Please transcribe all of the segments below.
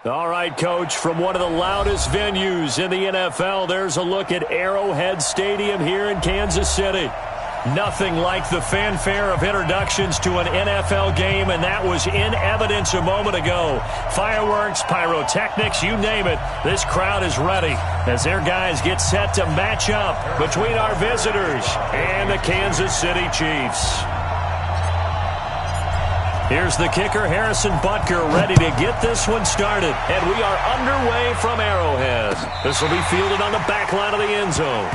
All right, Coach, from one of the loudest venues in the NFL, there's a look at Arrowhead Stadium here in Kansas City. Nothing like the fanfare of introductions to an NFL game, and that was in evidence a moment ago. Fireworks, pyrotechnics, you name it. This crowd is ready as their guys get set to match up between our visitors and the Kansas City Chiefs. Here's the kicker, Harrison Butker, ready to get this one started. And we are underway from Arrowhead. This will be fielded on the back line of the end zone.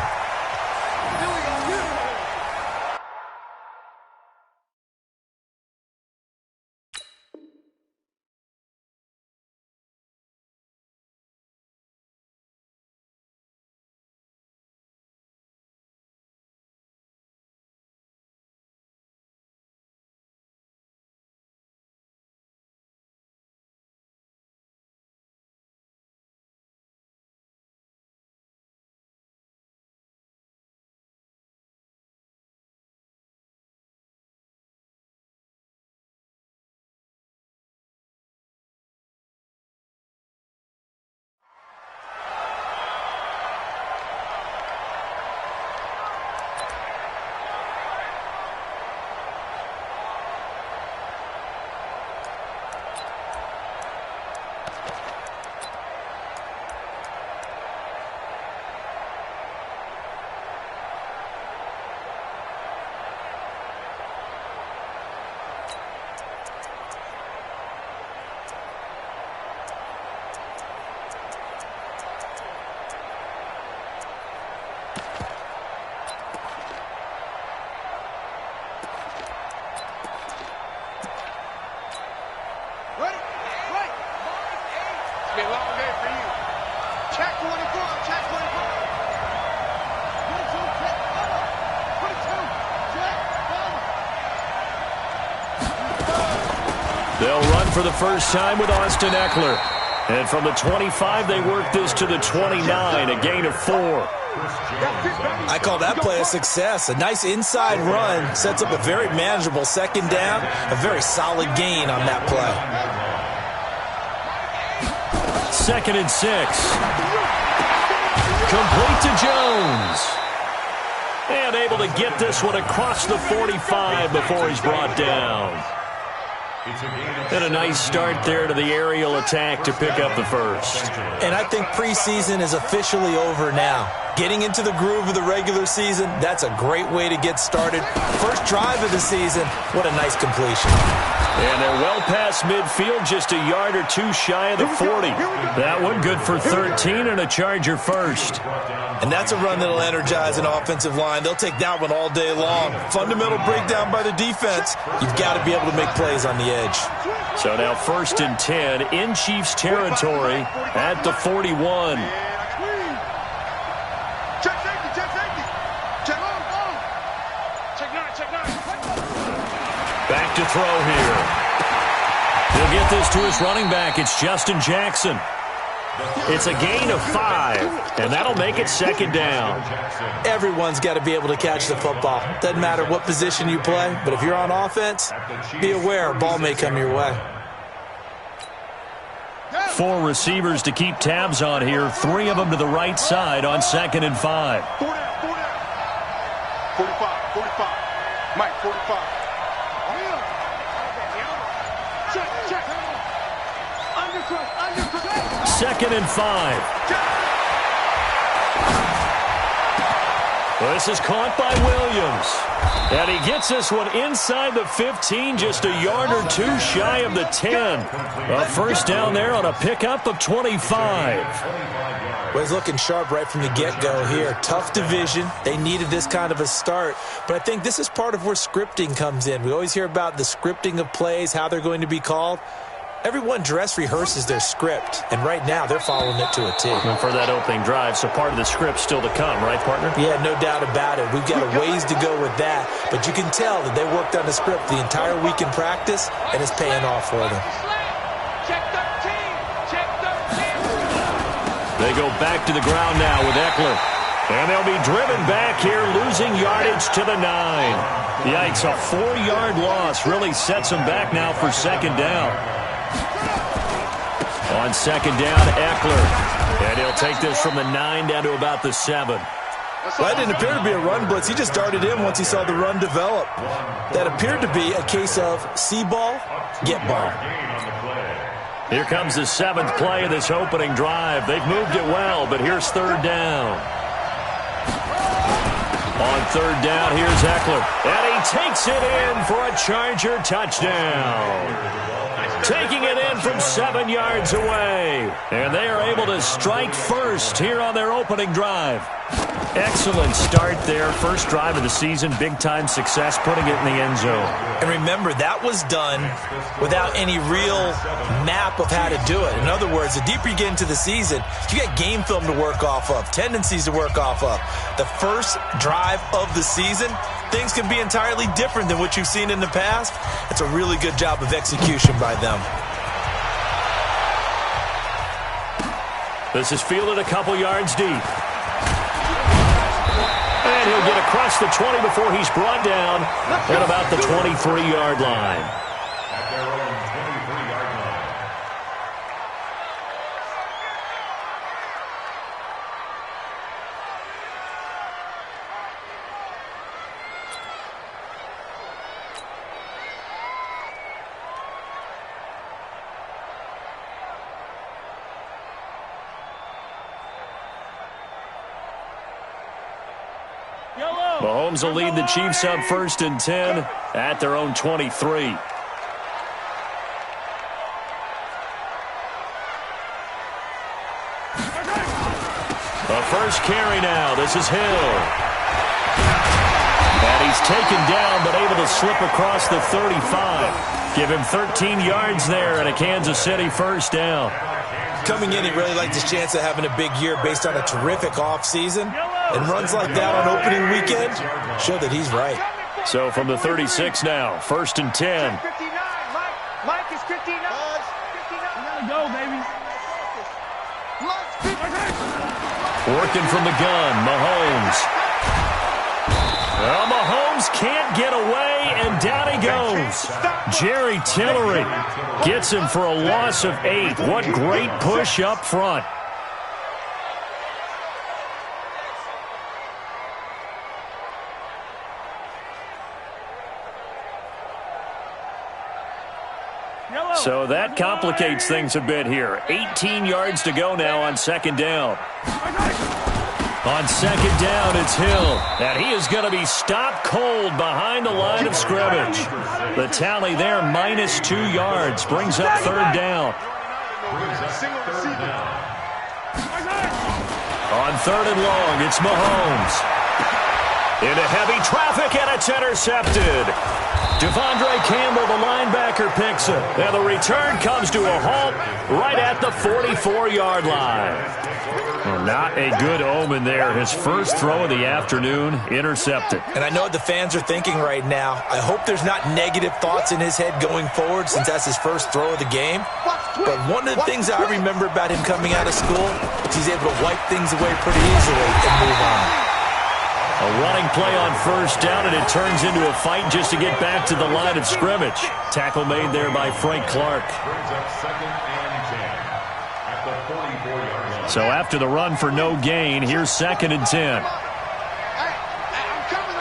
They'll run for the first time with Austin Eckler. And from the 25, they work this to the 29, a gain of 4. I call that play a success. A nice inside run sets up a very manageable second down, a very solid gain on that play. 2nd and 6. Complete to Jones. And able to get this one across the 45 before he's brought down. And a nice start there to the aerial attack to pick up the first. And I think preseason is officially over now. Getting into the groove of the regular season, that's a great way to get started. First drive of the season, what a nice completion. And they're well past midfield, just a yard or two shy of the 40. That one good for 13 and a Charger first. And that's a run that'll energize an offensive line. They'll take that one all day long. Fundamental breakdown by the defense. You've got to be able to make plays on the edge. So now 1st and 10 in Chiefs territory at the 41. Back to throw here. He'll get this to his running back. It's Justin Jackson. It's a gain of 5, and that'll make it 2nd down. Everyone's got to be able to catch the football. Doesn't matter what position you play, but if you're on offense, be aware a ball may come your way. 4 receivers to keep tabs on here. 3 of them to the right side on 2nd and 5. 45. Mike, 45. 2nd and 5. Well, this is caught by Williams. And he gets this one inside the 15, just a yard or two shy of the 10. A first down there on a pickup of 25. Well, he's looking sharp right from the get-go here. Tough division. They needed this kind of a start. But I think this is part of where scripting comes in. We always hear about the scripting of plays, how they're going to be called. Everyone dress rehearses their script, and right now they're following it to a T. And for that opening drive, so part of the script still to come, right, partner? Yeah, no doubt about it. We've got a ways to go with that, but you can tell that they worked on the script the entire week in practice, and it's paying off for them. They go back to the ground now with Eckler. And they'll be driven back here, losing yardage to the 9. Yikes, a 4-yard loss really sets them back now for 2nd down. On second down, Eckler. And he'll take this from the 9 down to about the 7. That didn't appear to be a run blitz. He just darted in once he saw the run develop. That appeared to be a case of see ball, get ball. Here comes the 7th play of this opening drive. They've moved it well, but here's third down. On third down, here's Eckler. And he takes it in for a Charger touchdown. Taking it in from 7 yards away. And they are able to strike first here on their opening drive. Excellent start there. First drive of the season. Big-time success putting it in the end zone. And remember, that was done without any real map of how to do it. In other words, the deeper you get into the season, you got game film to work off of, tendencies to work off of. The first drive of the season, things can be entirely different than what you've seen in the past. It's a really good job of execution by them. This is fielded a couple yards deep. And he'll get across the 20 before he's brought down at about the 23-yard line. Mahomes will lead the Chiefs up 1st and 10 at their own 23. The first carry now. This is Hill. And he's taken down but able to slip across the 35. Give him 13 yards there and a Kansas City first down. Coming in, he really liked his chance of having a big year based on a terrific offseason. And runs like that on opening weekend show that he's right. So from the 36 now, 1st and 10. Mike is 59. 59. Gotta go, baby. Working from the gun, Mahomes. Well, Mahomes can't get away, and down he goes. Jerry Tillery gets him for a loss of 8. What great push up front. So that complicates things a bit here. 18 yards to go now on second down. On second down, it's Hill. And he is going to be stopped cold behind the line of scrimmage. The tally there, -2 yards. Brings up third down. On third and long, it's Mahomes. Into heavy traffic, and it's intercepted. Devondre Campbell, the linebacker, picks it. And the return comes to a halt right at the 44-yard line. Well, not a good omen there. His first throw of the afternoon, intercepted. And I know what the fans are thinking right now. I hope there's not negative thoughts in his head going forward since that's his first throw of the game. But one of the things I remember about him coming out of school is he's able to wipe things away pretty easily and move on. A running play on first down, and it turns into a fight just to get back to the line of scrimmage. Tackle made there by Frank Clark. So after the run for no gain, here's 2nd and 10. I'm coming.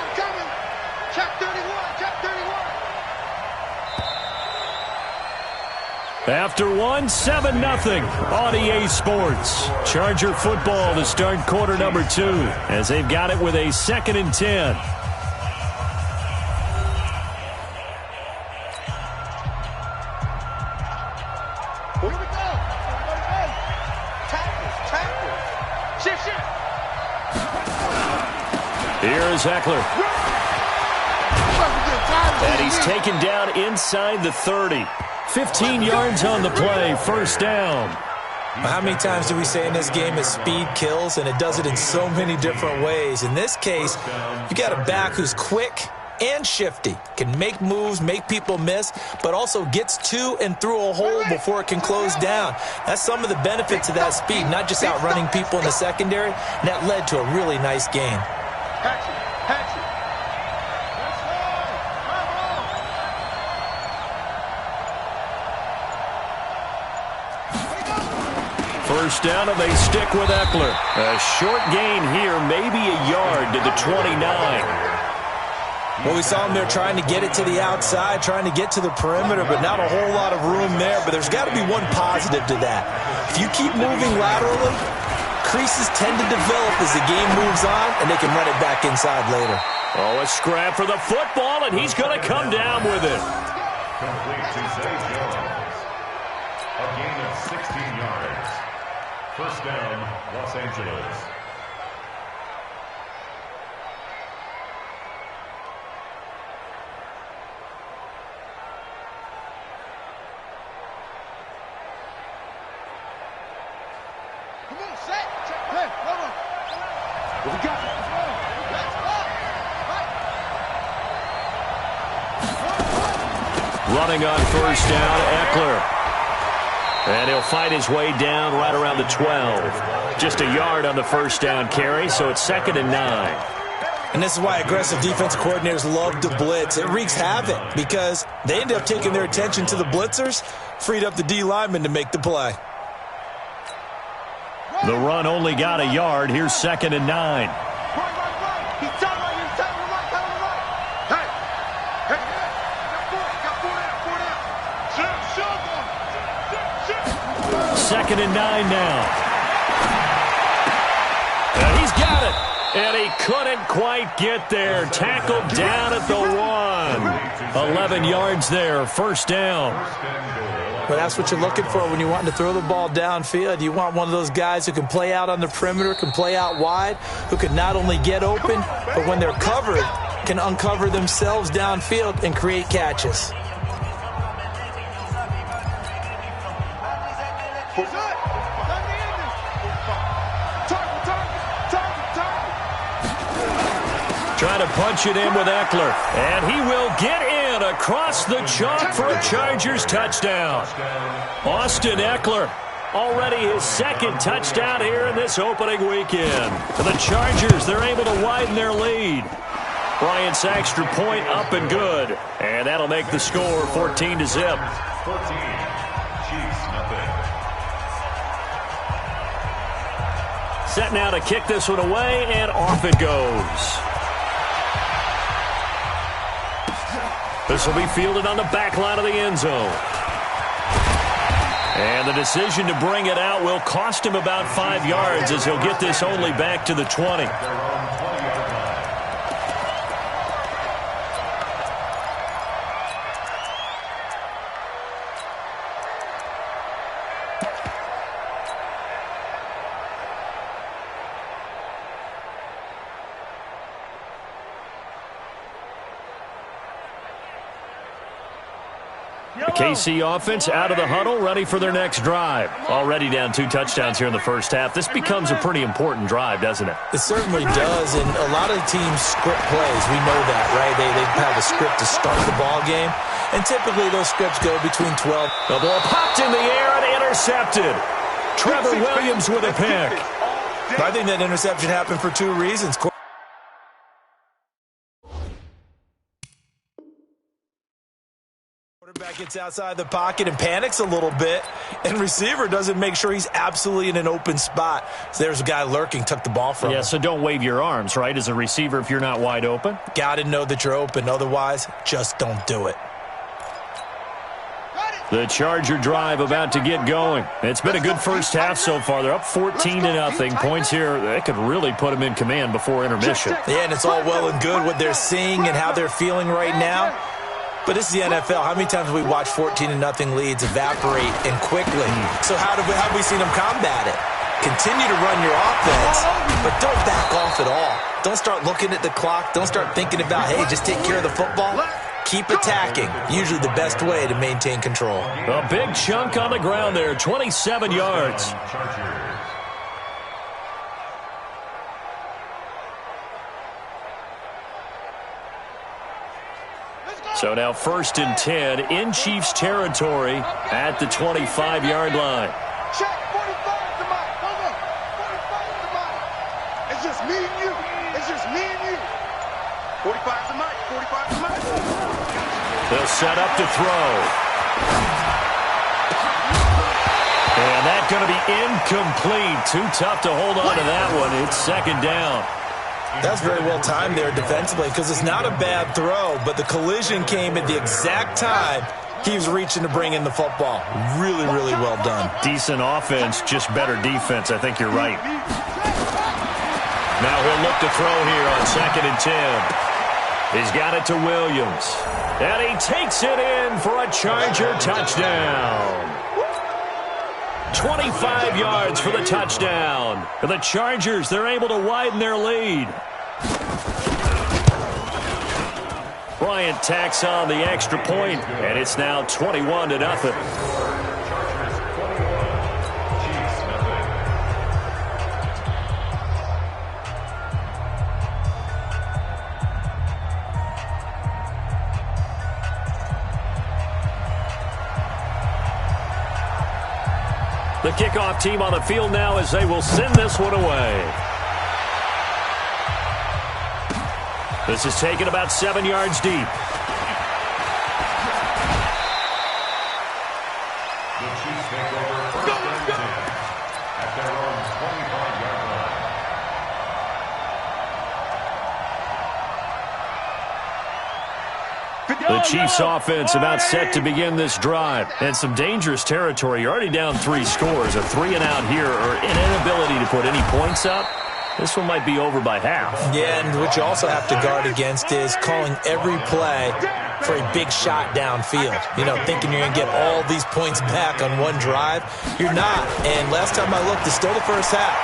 Check 31, check 31. After one, 7-0 on EA Sports. Charger football to start quarter number 2 as they've got it with a 2nd and 10. Here we go. Tackle. Shift. Here's Eckler. And he's taken down inside the 30. 15 yards on the play, first down. How many times do we say in this game that speed kills, and it does it in so many different ways? In this case, you got a back who's quick and shifty, can make moves, make people miss, but also gets to and through a hole before it can close down. That's some of the benefits of that speed, not just outrunning people in the secondary, and that led to a really nice gain. Hatchet. first down, and they stick with Eckler. A short gain here, maybe a yard to the 29. Well, we saw him there trying to get it to the outside, trying to get to the perimeter, but not a whole lot of room there. But there's got to be one positive to that. If you keep moving laterally, creases tend to develop as the game moves on, and they can run it back inside later. Oh, a scrap for the football, and he's going to come down with it. Complete to Zay Jones. A gain of 16 yards. First down, Los Angeles. Come on, set. Hey, come on. What we got? Running on first down, Eckler. And he'll fight his way down right around the 12. Just a yard on the first down carry, so it's 2nd and 9. And this is why aggressive defensive coordinators love to blitz. It wreaks havoc because they end up taking their attention to the blitzers, freed up the D lineman to make the play. The run only got a yard. Here's 2nd and 9. Second and 9 now. And he's got it. And he couldn't quite get there. Tackled down at the 1. 11 yards there. First down. But that's what you're looking for when you want to throw the ball downfield. You want one of those guys who can play out on the perimeter, can play out wide, who can not only get open, but when they're covered, can uncover themselves downfield and create catches. Trying to punch it in with Eckler. And he will get in across the chalk for a Chargers touchdown. Austin Eckler, already his 2nd touchdown here in this opening weekend. For the Chargers, they're able to widen their lead. Bryant's extra point up and good. And that'll make the score 14-0. 14. Chiefs, nothing. Set now to kick this one away, and off it goes. This will be fielded on the back line of the end zone. And the decision to bring it out will cost him about 5 yards as he'll get this only back to the 20. KC offense out of the huddle, ready for their next drive. Already down 2 touchdowns here in the first half. This becomes a pretty important drive, doesn't it? It certainly does, and a lot of teams script plays. We know that, right? They have a script to start the ball game, and typically those scripts go between 12. The ball popped in the air and intercepted. Trevor Williams with a pick. I think that interception happened for 2 reasons. Quarterback gets outside the pocket and panics a little bit, and receiver doesn't make sure he's absolutely in an open spot. So there's a guy lurking, took the ball from him. Yeah, so don't wave your arms, right, as a receiver if you're not wide open. Got to know that you're open. Otherwise, just don't do it. The Charger drive about to get going. It's been a good first half so far. They're up 14-0. Points here, they could really put them in command before intermission. Yeah, and it's all well and good what they're seeing and how they're feeling right now. But this is the NFL. How many times have we watched 14-0 leads evaporate and quickly? So how have we seen them combat it? Continue to run your offense, but don't back off at all. Don't start looking at the clock. Don't start thinking about, hey, just take care of the football. Keep attacking. Usually the best way to maintain control. A big chunk on the ground there, 27 yards. So now 1st and 10 in Chiefs territory at the 25-yard line. Check, 45 to Mike. Go, go. 45 to Mike. It's just me and you. It's just me and you. 45 to Mike. 45 to Mike. They'll set up to throw. And that's going to be Incomplete. Too tough to hold on to that one. It's second down. That's very well timed there defensively because it's not a bad throw, but the collision came at the exact time he was reaching to bring in the football. Really, really well done. Decent offense, just better defense. I think you're right. Now he'll look to throw here on 2nd and 10. He's got it to Williams. And he takes it in for a Charger touchdown. 25 yards for the touchdown. For the Chargers, they're able to widen their lead. Bryant tacks on the extra point, and it's now 21-0. The kickoff team on the field now as they will send this one away. This is taken about 7 yards deep. The Chiefs take over first and 10 at their own 25-yard line. The Chiefs offense about set to begin this drive. And some dangerous territory. You're already down 3 scores. A 3-and-out here or an inability to put any points up. This one might be over by half. Yeah, and what you also have to guard against is calling every play for a big shot downfield. You know, thinking you're going to get all these points back on one drive. You're not. And last time I looked, it's still the first half.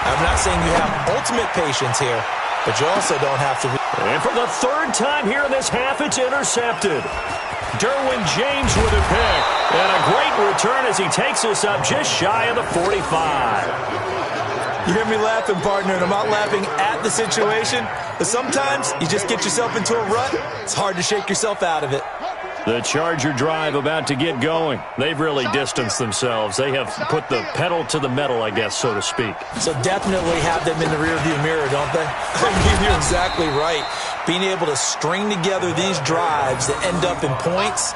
I'm not saying you have ultimate patience here, but you also don't have to. And for the 3rd time here in this half, it's intercepted. Derwin James with a pick. And a great return as he takes us up just shy of the 45. You hear me laughing, partner, and I'm not laughing at the situation, but sometimes you just get yourself into a rut. It's hard to shake yourself out of it. The Charger drive about to get going. They've really distanced themselves. They have put the pedal to the metal, I guess, so to speak. So definitely have them in the rearview mirror, don't they? I mean, you're exactly right. Being able to string together these drives that end up in points,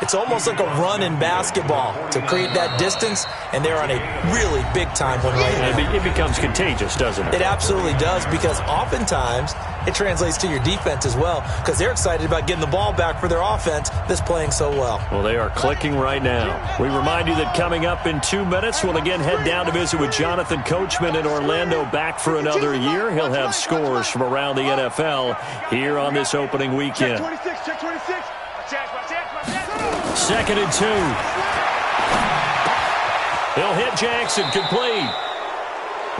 it's almost like a run in basketball to create that distance, and they're on a really big-time one right now. It becomes contagious, doesn't it? It absolutely does, because oftentimes it translates to your defense as well, because they're excited about getting the ball back for their offense that's playing so well. Well, they are clicking right now. We remind you that coming up in 2 minutes, we'll again head down to visit with Jonathan Coachman in Orlando, back for another year. He'll have scores from around the NFL here on this opening weekend. Check 26, check 26. 2nd and 2. He'll hit Jackson, complete.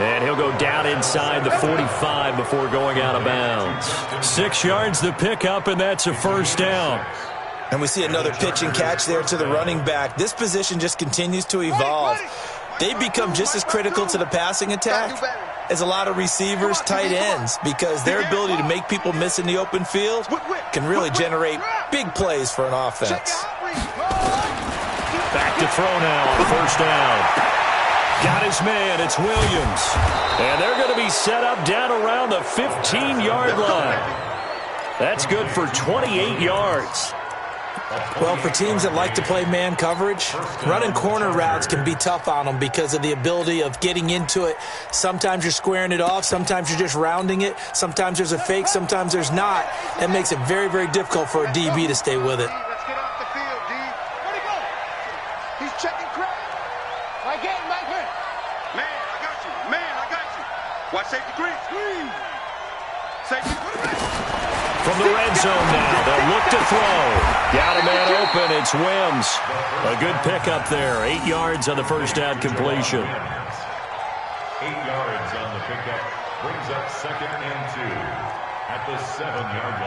And he'll go down inside the 45 before going out of bounds. 6 yards the pickup, and that's a first down. And we see another pitch and catch there to the running back. This position just continues to evolve. They become just as critical to the passing attack as a lot of receivers, tight ends, because their ability to make people miss in the open field can really generate big plays for an offense. Back to throw now on first down. Got his man, it's Williams. And they're going to be set up down around the 15-yard line. That's good for 28 yards. Well, for teams that like to play man coverage, running corner routes can be tough on them because of the ability of getting into it. Sometimes you're squaring it off. Sometimes you're just rounding it. Sometimes there's a fake. Sometimes there's not. That makes it very, very difficult for a DB to stay with it. Let's get off the field, D. Where'd he go? He's checking crap. Mike in, Mike in. Man, I got you. Man, I got you. Watch safety green. Safety green. From the red zone now, they'll look to throw. Got a man open, it's Wims. A good pickup there, 8 yards on the first down completion. 8 yards on the pickup brings up 2nd and 2 at the 7-yard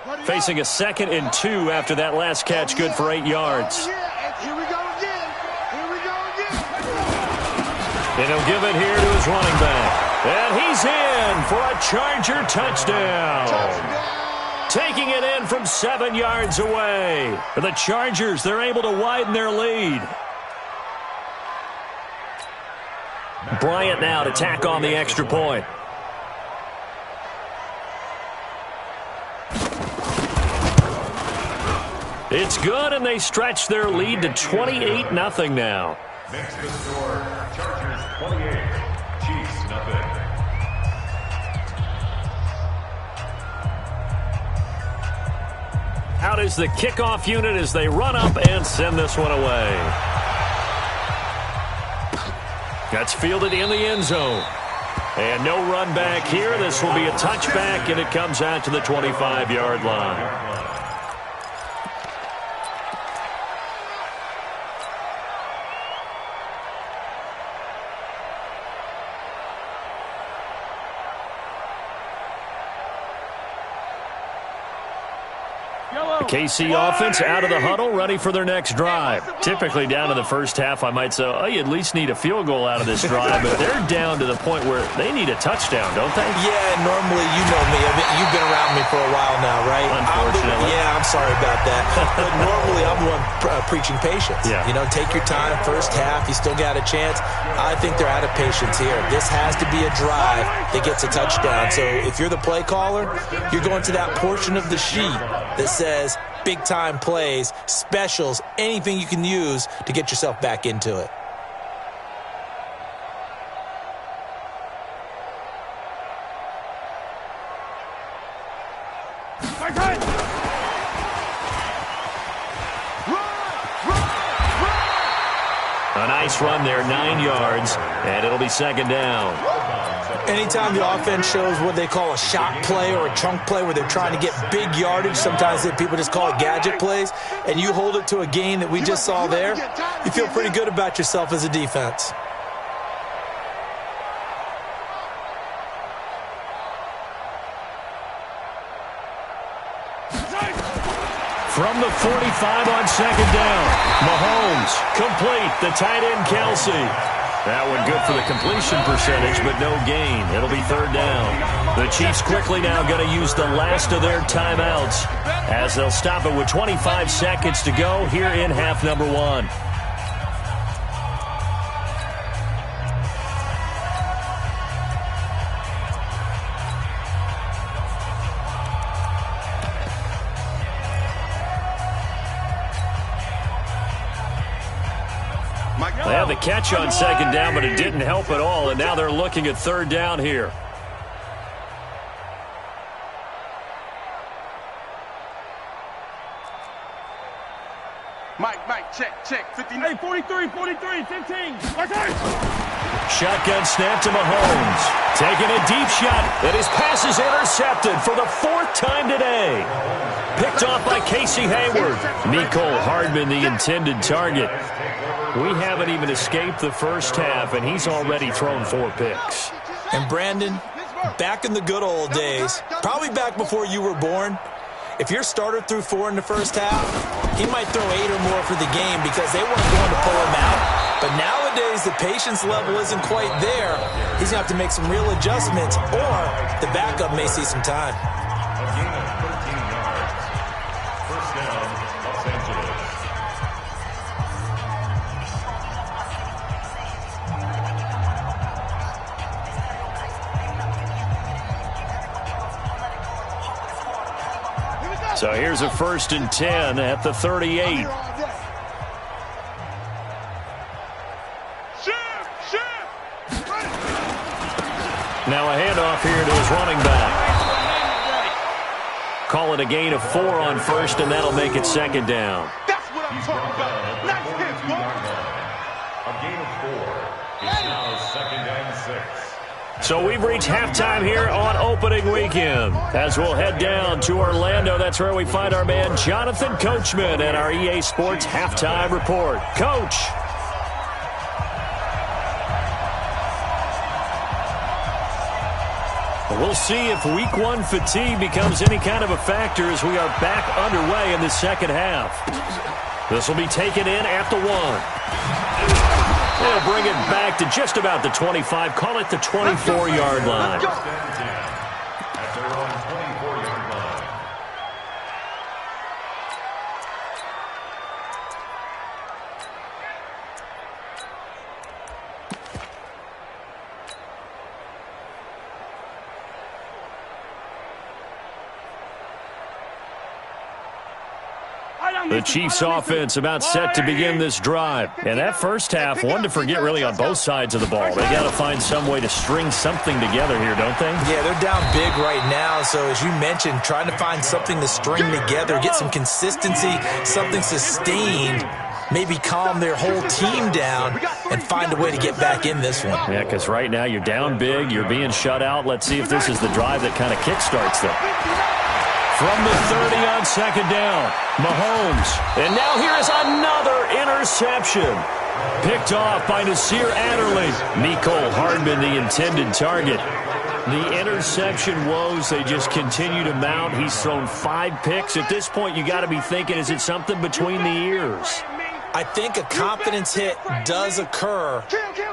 line. Facing a 2nd and 2 after that last catch, good for 8 yards. Here we go again. Here we go again. And he'll give it here to his running back. And he's in for a Charger touchdown. Taking it in from 7 yards away. For the Chargers, they're able to widen their lead. Bryant now to tack on the extra point. It's good, and they stretch their lead to 28-0 now. Makes the score Chargers 28, Chiefs nothing. Out is the kickoff unit as they run up and send this one away. That's fielded in the end zone. And no run back here. This will be a touchback, and it comes out to the 25-yard line. KC offense out of the huddle, ready for their next drive. Typically down in the first half, I might say, oh, you at least need a field goal out of this drive, but they're down to the point where they need a touchdown, don't they? Yeah, normally, you know me. I mean, you've been around me for a while now, right? Unfortunately. I'm sorry about that. But normally, I'm the one preaching patience. Yeah. You know, take your time, first half, you still got a chance. I think they're out of patience here. This has to be a drive that gets a touchdown. So if you're the play caller, you're going to that portion of the sheet that says big-time plays, specials, anything you can use to get yourself back into it. A nice run there, 9 yards, and it'll be second down. Anytime the offense shows what they call a shot play or a chunk play where they're trying to get big yardage, sometimes people just call it gadget plays, and you hold it to a gain that we just saw there, you feel pretty good about yourself as a defense. From the 45 on second down, Mahomes, complete, the tight end Kelsey. That one good for the completion percentage, but no gain. It'll be third down. The Chiefs quickly now going to use the last of their timeouts as they'll stop it with 25 seconds to go here in half number 1. They had the catch on second down, but it didn't help at all, and now they're looking at third down here. Mike, check. 59, 43, 15. Shotgun snap to Mahomes. Taking a deep shot, and his pass is intercepted for the 4th time today. Picked off by Casey Hayward. Mecole Hardman, the intended target. We haven't even escaped the first half, and he's already thrown 4 picks. And Brandon, back in the good old days, probably back before you were born, if your starter threw 4 in the first half, he might throw 8 or more for the game because they weren't going to pull him out. But nowadays, the patience level isn't quite there. He's going to have to make some real adjustments, or the backup may see some time. A gain of 13 yards. First down, Los Angeles. So here's a 1st and 10 at the 38. Now a handoff here to his running back. Call it a gain of 4 on 1st, and that'll make it second down. That's what I'm talking about. Nice hit, boy. A gain of 4 is now second and 6. So we've reached halftime here on opening weekend. As we'll head down to Orlando, that's where we find our man Jonathan Coachman and our EA Sports Halftime Report. Coach. We'll see if week 1 fatigue becomes any kind of a factor as we are back underway in the second half. This will be taken in at the 1. They'll bring it back to just about the 25. Call it the 24-yard line. At their own 24-yard line. The Chiefs offense about set to begin this drive. And that first half, one to forget really on both sides of the ball. They got to find some way to string something together here, don't they? Yeah, they're down big right now. So as you mentioned, trying to find something to string together, get some consistency, something sustained, maybe calm their whole team down and find a way to get back in this one. Yeah, because right now you're down big, you're being shut out. Let's see if this is the drive that kind of kickstarts them. From the 30 on second down, Mahomes. And now here is another interception. Picked off by Nasir Adderley. Mecole Hardman, the intended target. The interception woes, they just continue to mount. He's thrown 5 picks. At this point, you got to be thinking, is it something between the ears? I think a confidence hit does occur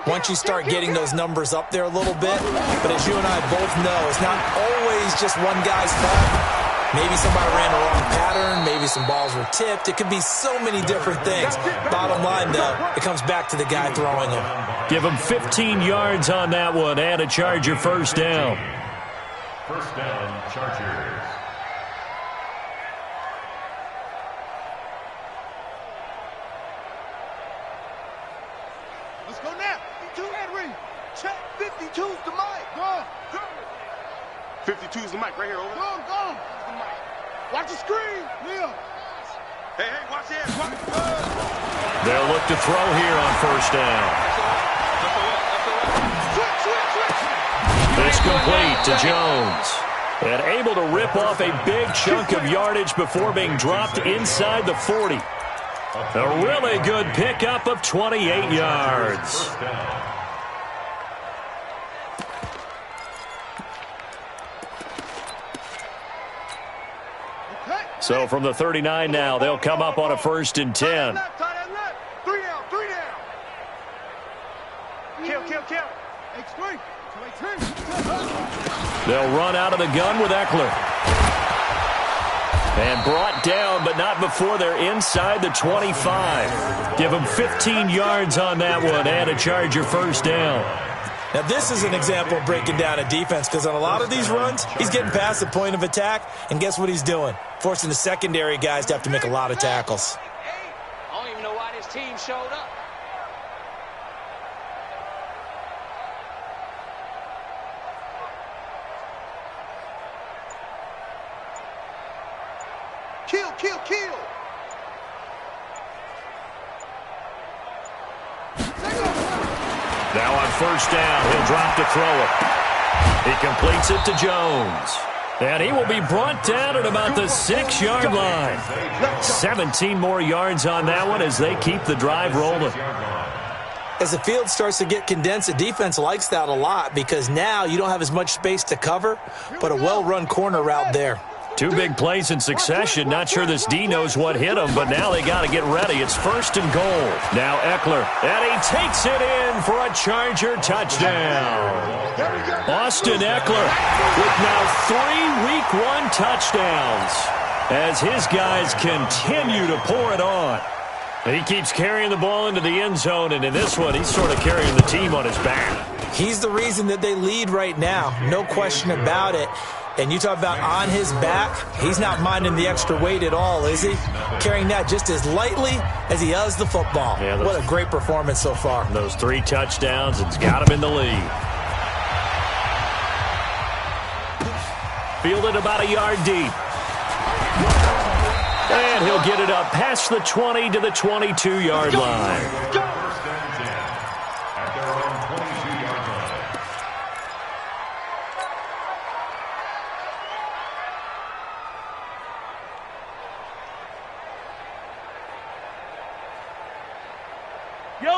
once you start getting those numbers up there a little bit. But as you and I both know, it's not always just one guy's fault. Maybe somebody ran the wrong pattern. Maybe some balls were tipped. It could be so many different things. Bottom line, though, it comes back to the guy throwing them. Give him 15 yards on that one and a Charger first down. First down, Chargers. Let's go now. 52 Henry. Check 52's the mic. Go. 52's the mic right here. Over. Go. Watch the screen. Leo. Hey, watch this. They'll look to throw here on first down. Switch. This complete to Jones. And able to rip off a big chunk of yardage before being dropped inside the 40. A really good pickup of 28 yards. So from the 39 now, they'll come up on a 1st and 10. 3 down. Kill. X3. They'll run out of the gun with Eckler. And brought down, but not before they're inside the 25. Give them 15 yards on that one and a Charger first down. Now, this is an example of breaking down a defense because on a lot of these runs, he's getting past the point of attack, and guess what he's doing? Forcing the secondary guys to have to make a lot of tackles. I don't even know why this team showed up. Kill. Now on first down, he'll drop to throw it. He completes it to Jones. And he will be brought down at about the 6-yard line. 17 more yards on that one as they keep the drive rolling. As the field starts to get condensed, the defense likes that a lot because now you don't have as much space to cover, but a well-run corner route there. 2 big plays in succession. Not sure this D knows what hit him, but now they got to get ready. It's 1st and goal. Now Eckler, and he takes it in for a Charger touchdown. Austin Eckler with now 3 Week 1 touchdowns as his guys continue to pour it on. He keeps carrying the ball into the end zone, and in this one, he's sort of carrying the team on his back. He's the reason that they lead right now, no question about it. And you talk about on his back, he's not minding the extra weight at all, is he? Carrying that just as lightly as he does the football. Yeah, what a great performance so far. Those 3 touchdowns, it's got him in the lead. Fielded about a yard deep. And he'll get it up past the 20 to the 22-yard line.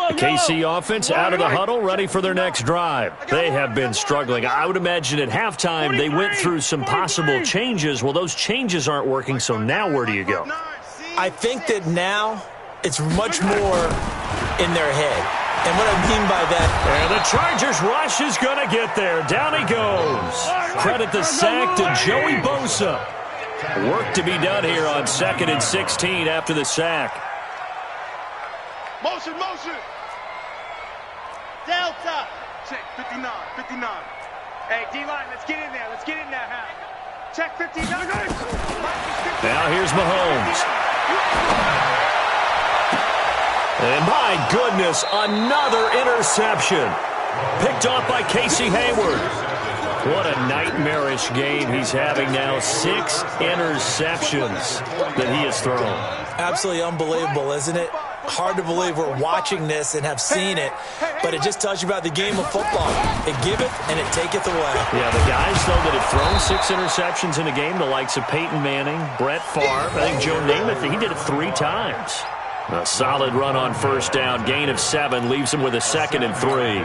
The KC offense out of the huddle, ready for their next drive. They have been struggling. I would imagine at halftime they went through some possible changes. Well, those changes aren't working, so now where do you go? I think that now it's much more in their head. And what I mean by that... And the Chargers rush is going to get there. Down he goes. Credit the sack to Joey Bosa. Work to be done here on 2nd and 16 after the sack. Motion. Delta. Check 59. Hey, D-line, let's get in there. Huh? Check 59. Now here's Mahomes. And my goodness, another interception. Picked off by Casey Hayward. What a nightmarish game he's having now. 6 interceptions that he has thrown. Absolutely unbelievable, isn't it? Hard to believe we're watching this and have seen it, but it just tells you about the game of football. It giveth and it taketh away. Yeah, the guys, though, that have thrown 6 interceptions in a game, the likes of Peyton Manning, Brett Favre, I think Joe Namath, he did it 3 times. A solid run on first down, gain of 7, leaves them with a 2nd and 3.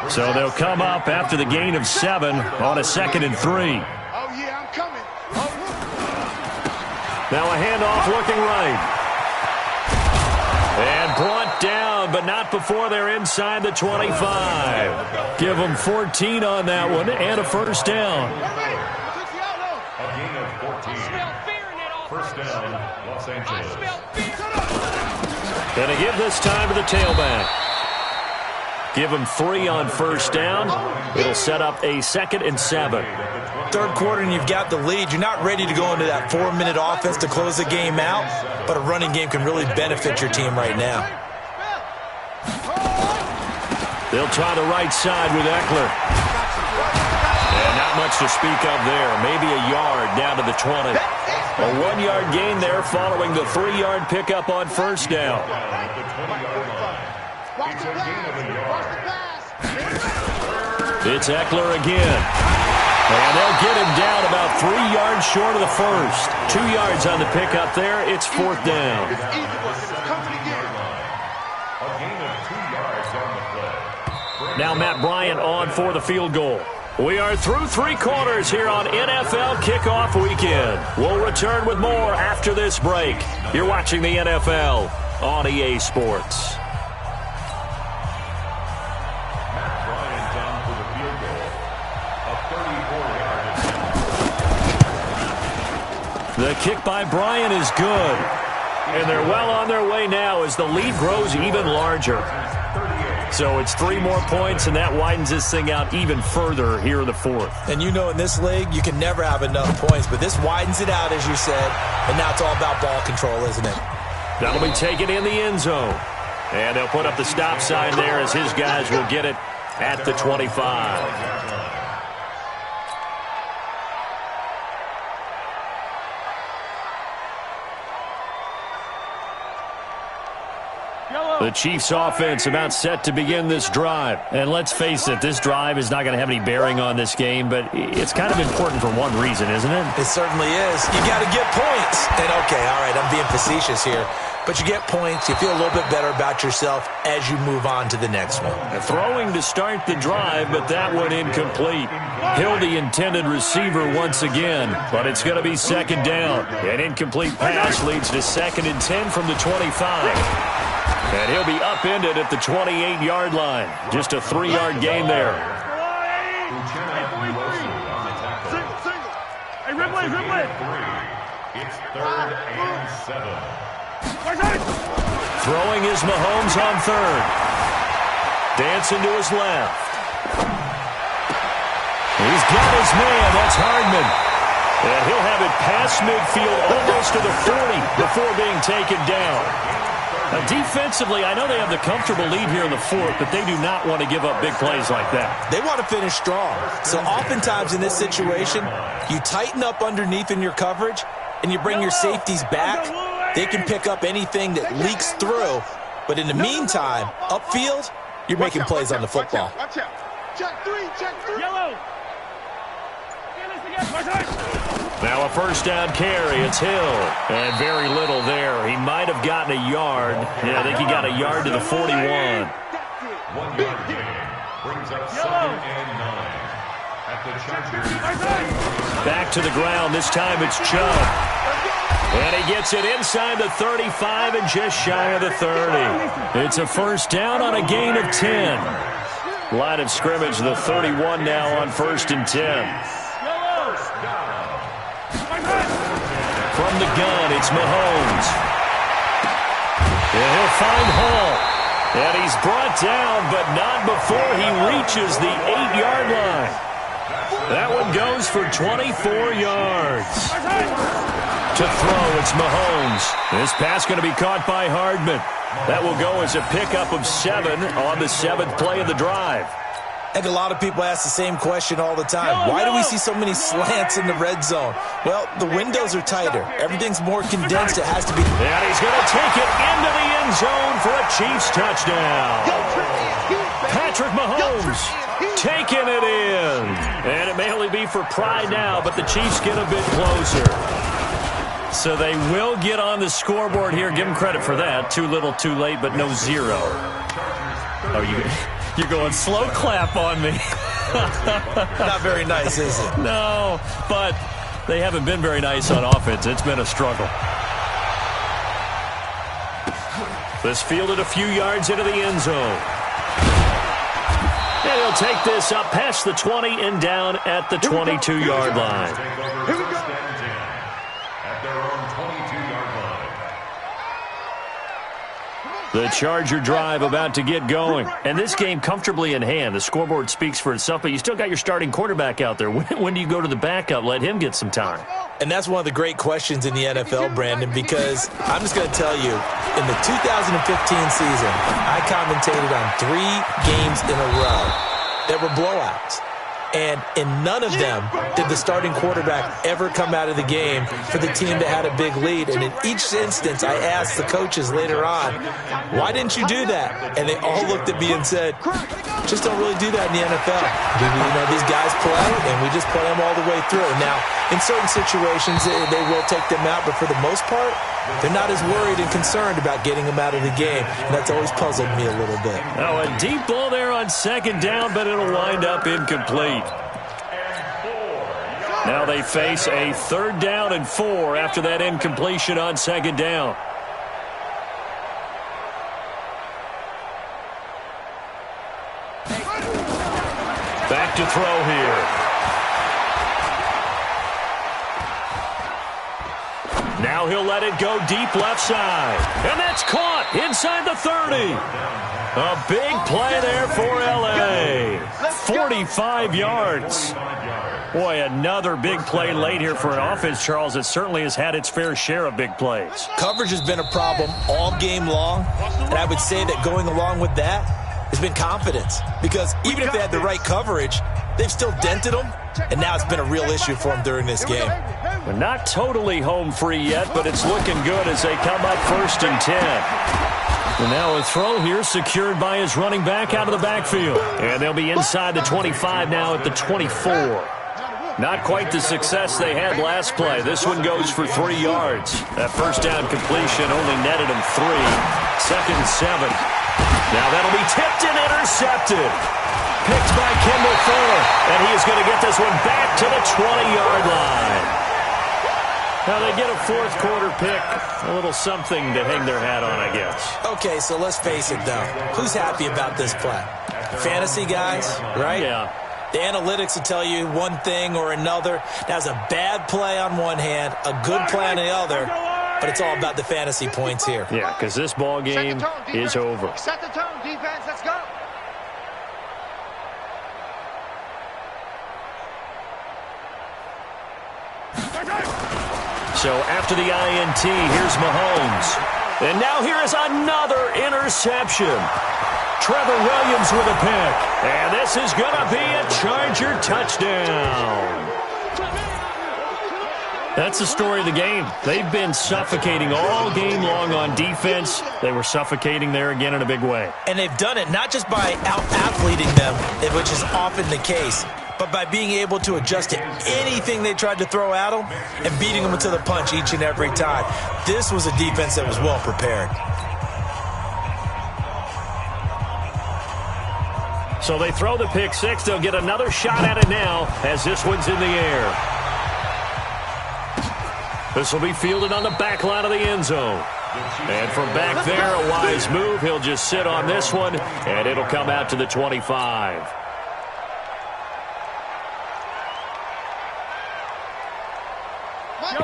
So they'll come up after the gain of 7 on a 2nd and 3. Oh, yeah, I'm coming. Now a handoff looking right. And brought down, but not before they're inside the 25. Give them 14 on that one and a first down. A gain of 14. First down, Los Angeles. Going to give this time to the tailback. Give them 3 on first down. It'll set up a 2nd and 7. Third quarter and you've got the lead. You're not ready to go into that 4-minute offense to close the game out, but a running game can really benefit your team right now. They'll try the right side with Eckler. And not much to speak of there. Maybe a yard down to the 20. A 1-yard gain there following the 3-yard pickup on first down. It's Eckler again. And they'll get him down about 3 yards short of the first. 2 yards on the pickup there. It's 4th down. Now Matt Bryant on for the field goal. We are through 3 quarters here on NFL Kickoff Weekend. We'll return with more after this break. You're watching the NFL on EA Sports. The kick by Bryant is good. And they're well on their way now as the lead grows even larger. So it's 3 more points, and that widens this thing out even further here in the 4th. And you know in this league, you can never have enough points, but this widens it out, as you said, and now it's all about ball control, isn't it? That'll be taken in the end zone. And they'll put up the stop sign there as his guys will get it at the 25. The Chiefs offense about set to begin this drive. And let's face it, this drive is not going to have any bearing on this game, but it's kind of important for one reason, isn't it? It certainly is. You got to get points. And okay, all right, I'm being facetious here. But you get points, you feel a little bit better about yourself as you move on to the next one. Throwing to start the drive, but that one incomplete. Hill, the intended receiver once again, but it's going to be 2nd down. An incomplete pass leads to 2nd and 10 from the 25. And he'll be upended at the 28-yard line. Just a 3-yard gain there. Hey, Ripley. It's 3rd and 7. Throwing is Mahomes on 3rd. Dancing to his left. He's got his man. That's Hardman. And he'll have it past midfield almost to the 40 before being taken down. Defensively, I know they have the comfortable lead here in the 4th, but they do not want to give up big plays like that. They want to finish strong. So oftentimes in this situation, you tighten up underneath in your coverage, and you bring your safeties back. They can pick up anything that leaks through. But in the meantime, upfield, you're making plays on the football. Watch out. Check 3. Yellow. Now a first down carry. It's Hill. And very little there. He might have gotten a yard. Yeah, I think he got a yard to the 41. 1 yard gain brings up 2nd and 9 at the Chargers. Back to the ground. This time it's Chubb. And he gets it inside the 35 and just shy of the 30. It's a first down on a gain of 10. Line of scrimmage, the 31 now on 1st and 10. From the gun, it's Mahomes. And he'll find Hall. And he's brought down, but not before he reaches the 8-yard line. That one goes for 24 yards. To throw, it's Mahomes. This pass going to be caught by Hardman. That will go as a pickup of 7 on the 7th play of the drive. I think a lot of people ask the same question all the time. Why do we see so many slants in the red zone? Well, the windows are tighter. Everything's more condensed. It has to be. And he's going to take it into the end zone for a Chiefs touchdown. Patrick Mahomes taking it in. And it may only be for pride now, but the Chiefs get a bit closer. So they will get on the scoreboard here. Give them credit for that. Too little, too late, but no 0. Oh, you're going slow clap on me. Not very nice, is it? No, but they haven't been very nice on offense. It's been a struggle. This fielded a few yards into the end zone. And he'll take this up past the 20 and down at the 22-yard line. Here we go. At their own 22-yard line. The Charger drive about to get going. And this game comfortably in hand. The scoreboard speaks for itself, but you still got your starting quarterback out there. When do you go to the backup? Let him get some time. And that's one of the great questions in the NFL, Brandon, because I'm just going to tell you, in the 2015 season, I commentated on 3 games in a row that were blowouts. And in none of them did the starting quarterback ever come out of the game for the team that had a big lead. And in each instance, I asked the coaches later on, why didn't you do that? And they all looked at me and said, just don't really do that in the NFL. These guys play, and we just play them all the way through. Now, in certain situations, they will take them out, but for the most part, they're not as worried and concerned about getting them out of the game. And that's always puzzled me a little bit. Oh, a deep ball there on 2nd down, but it'll wind up incomplete. Now they face a 3rd down and 4 after that incompletion on 2nd down. Back to throw here. Now he'll let it go deep left side. And that's caught inside the 30. A big play there for L.A. 45 yards. Boy, another big play late here for an offense, Charles, that certainly has had its fair share of big plays. Coverage has been a problem all game long, and I would say that going along with that has been confidence. Because even if they had the right coverage, they've still dented them, and now it's been a real issue for them during this game. We're not totally home free yet, but it's looking good as they come up 1st and 10. And now a throw here secured by his running back out of the backfield. And they'll be inside the 25 now at the 24. Not quite the success they had last play. This one goes for 3 yards. That 1st down completion only netted him 3. 2nd and 7. Now that'll be tipped and intercepted. Picked by Kendall Fuller. And he is going to get this one back to the 20-yard line. Now they get a 4th quarter pick. A little something to hang their hat on, I guess. Okay, so let's face it, though. Who's happy about this play? Fantasy guys, right? Yeah. The analytics will tell you one thing or another. That's a bad play on one hand, a good play on the other, but it's all about the fantasy points here. Yeah, because this ball game is over. Set the tone, defense. Let's go. So after the INT, here's Mahomes. And now here is another interception. Trevor Williams with a pick. And this is going to be a Charger touchdown. That's the story of the game. They've been suffocating all game long on defense. They were suffocating there again in a big way. And they've done it not just by out-athleting them, which is often the case, but by being able to adjust to anything they tried to throw at them and beating them to the punch each and every time. This was a defense that was well prepared. So they throw the pick six. They'll get another shot at it now as this one's in the air. This will be fielded on the back line of the end zone. And from back there, a wise move. He'll just sit on this one, and it'll come out to the 25.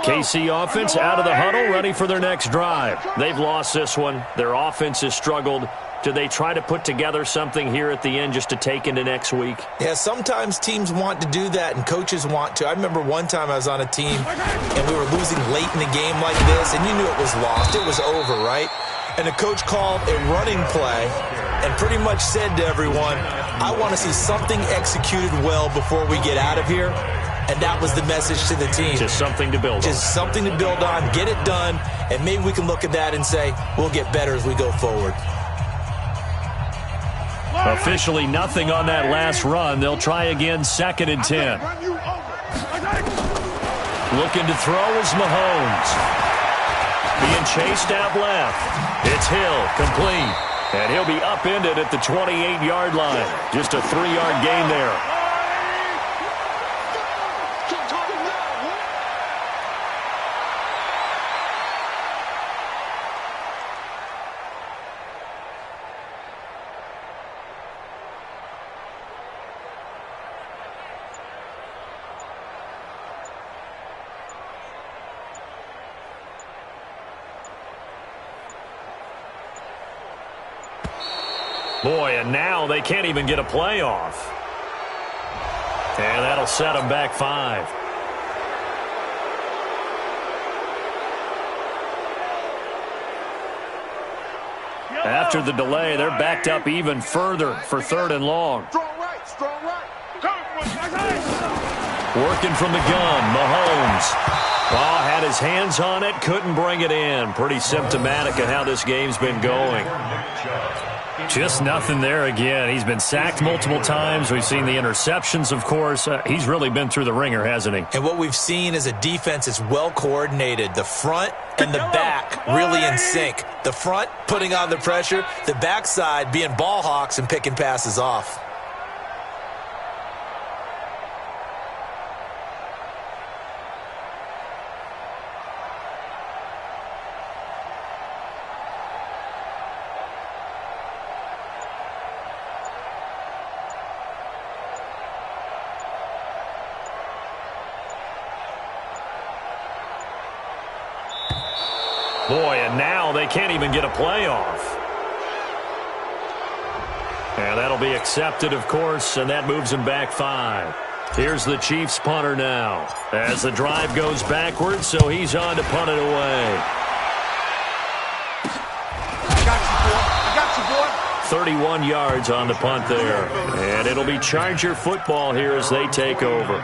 KC offense out of the huddle, ready for their next drive. They've lost this one. Their offense has struggled. Do they try to put together something here at the end just to take into next week? Yeah, sometimes teams want to do that and coaches want to. I remember one time I was on a team and we were losing late in the game like this, and you knew it was lost. It was over, right? And the coach called a running play and pretty much said to everyone, I want to see something executed well before we get out of here. And that was the message to the team. Just something to build on. Just something to build on, get it done, and maybe we can look at that and say, we'll get better as we go forward. Officially nothing on that last run. They'll try again, 2nd and 10. Looking to throw is Mahomes. Being chased out left. It's Hill, complete. And he'll be upended at the 28-yard line. Just a 3-yard gain there. Boy, and now they can't even get a playoff. And that'll set them back 5. After the delay, they're backed up even further for 3rd and long. Strong right. Working from the gun, Mahomes. Oh, had his hands on it, couldn't bring it in. Pretty symptomatic of how this game's been going. Just nothing there again. He's been sacked multiple times. We've seen the interceptions, of course. He's really been through the ringer, hasn't he? And what we've seen is a defense that's well coordinated. The front and the back really in sync. The front putting on the pressure, the backside being ball hawks and picking passes off. Boy, and now they can't even get a playoff. And that'll be accepted, of course, and that moves them back 5. Here's the Chiefs punter now as the drive goes backwards, so he's on to punt it away. I got you, boy. 31 yards on the punt there. And it'll be Charger football here as they take over.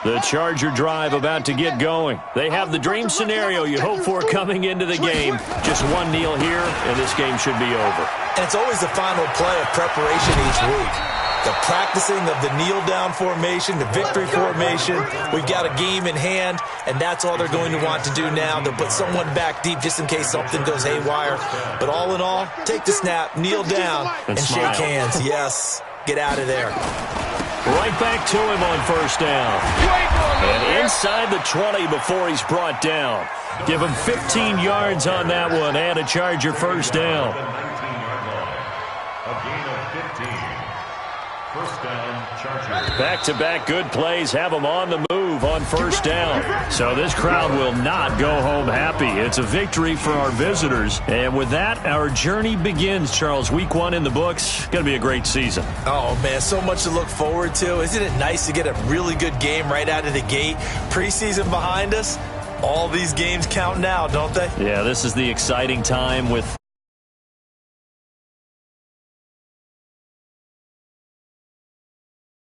The Charger drive about to get going. They have the dream scenario you hope for coming into the game. Just one kneel here, and this game should be over. And it's always the final play of preparation each week. The practicing of the kneel-down formation, the victory formation. We've got a game in hand, and that's all they're going to want to do now. They'll put someone back deep just in case something goes haywire. But all in all, take the snap, kneel down, and shake hands. Yes, get out of there. Right back to him on 1st down. And inside the 20 before he's brought down. Give him 15 yards on that one and a Charger 1st down. A gain of 15. 1st down, Chargers. Back-to-back good plays have them on the move on 1st down. So this crowd will not go home happy. It's a victory for our visitors. And with that, our journey begins, Charles. Week 1 in the books. Going to be a great season. Oh, man, so much to look forward to. Isn't it nice to get a really good game right out of the gate? Preseason behind us. All these games count now, don't they? Yeah, this is the exciting time with